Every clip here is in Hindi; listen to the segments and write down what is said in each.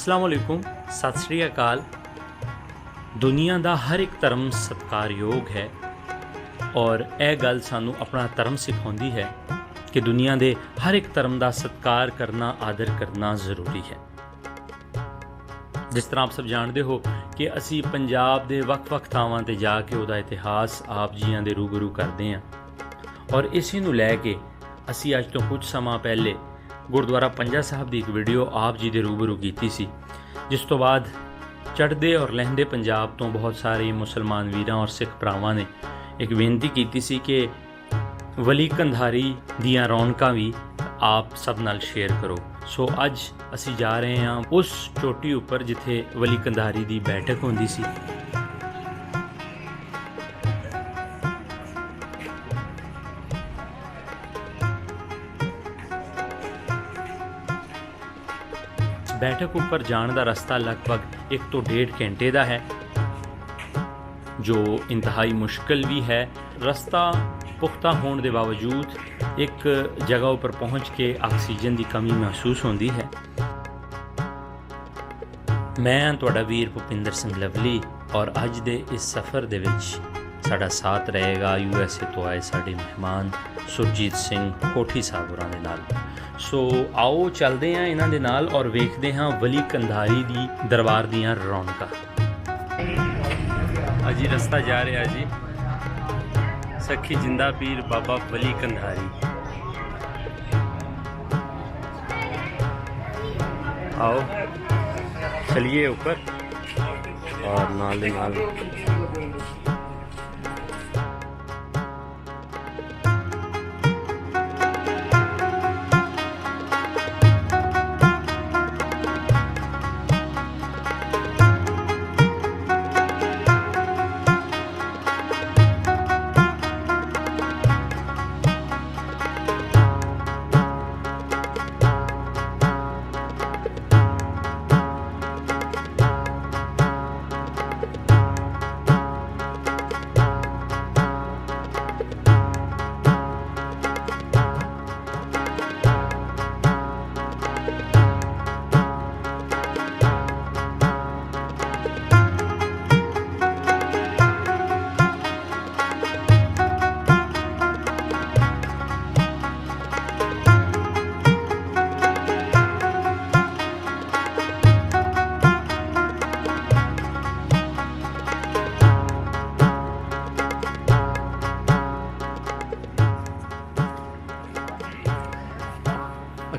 अस्सलाम वालेकुम, सत श्री अकाल। दुनिया का हर एक धर्म सत्कारयोग है और यह गल सानू अपना धर्म सिखाती है कि दुनिया के हर एक धर्म का सत्कार करना, आदर करना ज़रूरी है। जिस तरह आप सब जानते हो कि असी पंजाब के वक्-वक् थावां ते जाके उहदा इतिहास आप जियां दे रूबरू करते हैं और इसी नूं लैके असी अज तो कुछ समा पहले गुरुद्वारा पंजा साहब की एक वीडियो आप जी दे रूबरू की सी, जिस तो बाद चढ़ते और लहंदे पंजाब तो बहुत सारे मुसलमान वीरां और सिख भरावां ने एक बेनती की सी कि वली कंधारी दियां रौनकां भी आप सब नाल शेयर करो। सो अज असी जा रहे हैं उस चोटी उपर जिथे वली कंधारी की बैठक होंदी सी। बैठक उपर जाने का रास्ता लगभग 1 तो 1.5 घंटे का है, जो इंतहाई मुश्किल भी है। रास्ता पुख्ता होने के बावजूद एक जगह पर पहुँच के ऑक्सीजन की कमी महसूस होती है। मैं तुहाडा वीर भुपिंदर सिंह लवली और अज दे इस सफ़र दे विच साडा साथ रहेगा USA तो आए साडे मेहमान सुरजीत सिंह कोठी साहब होरां दे नाल। सो आओ चलते हैं इन्हां दे नाल और वेखते हैं वली कंधारी दी दरबार दियां रौनकां। अजी रास्ता जा रहा जी सखी जिंदा पीर बाबा वली कंधारी। आओ चलिए ऊपर और नाल दे नाल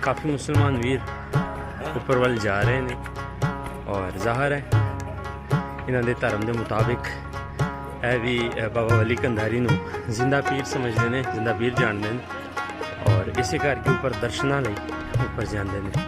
काफ़ी मुसलमान वीर ऊपर वाल जा रहे हैं और ज़ाहिर है इन्हों के धर्म के मुताबिक यह भी बाबा वली कंधारी नूं जिंदा पीर समझते हैं, जिंदा पीर जानते हैं और इसे करके ऊपर दर्शनों लई ऊपर जाते हैं।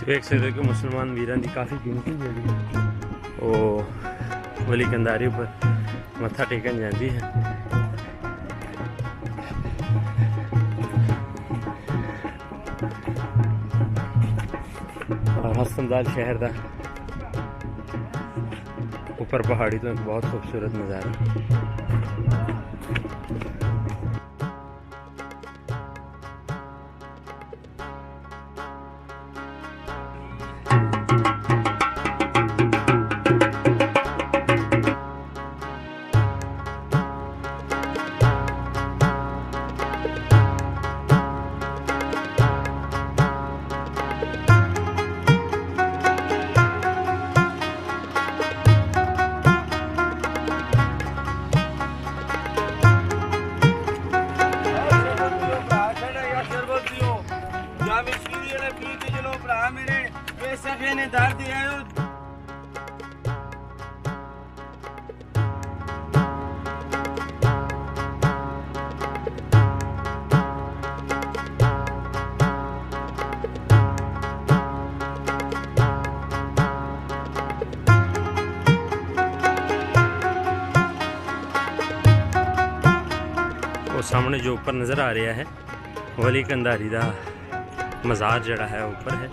देख सकते हो कि मुसलमान वीरां की काफ़ी गिनती जी वो वली कंधारी पर मत्था टेकन जाती है और हसनदाल शहर का ऊपर पहाड़ी तो एक बहुत खूबसूरत नज़ारा। सामने जो ऊपर नज़र आ रहा है वली कंधारी का मज़ार जड़ा है ऊपर है,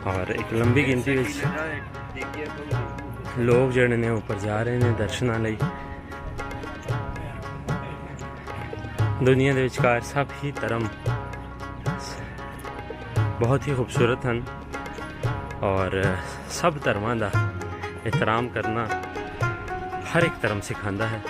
और एक लंबी गिनती में लोग जड़े ने ऊपर जा रहे हैं दर्शनां लई। दुनिया के विचकार सब ही धर्म बहुत ही खूबसूरत हैं और सब धर्मां दा एहतराम करना हर एक धर्म सिखांदा है।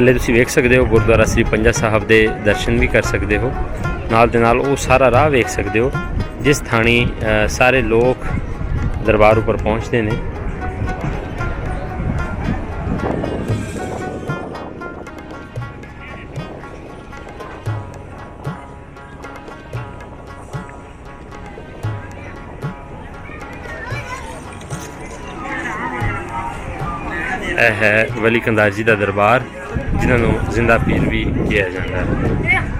थल्ले तुसीं वेख सकते हो गुरुद्वारा श्री पंजा साहब के दर्शन भी कर सकते हो, नाल दे नाल वो सारा राह वेख सकते हो जिस थानी सारे लोग दरबार उपर पहुँचते हैं। यह है वली कंधार जी का दरबार जिन्होंने जिंदा पीर भी किया जाता है।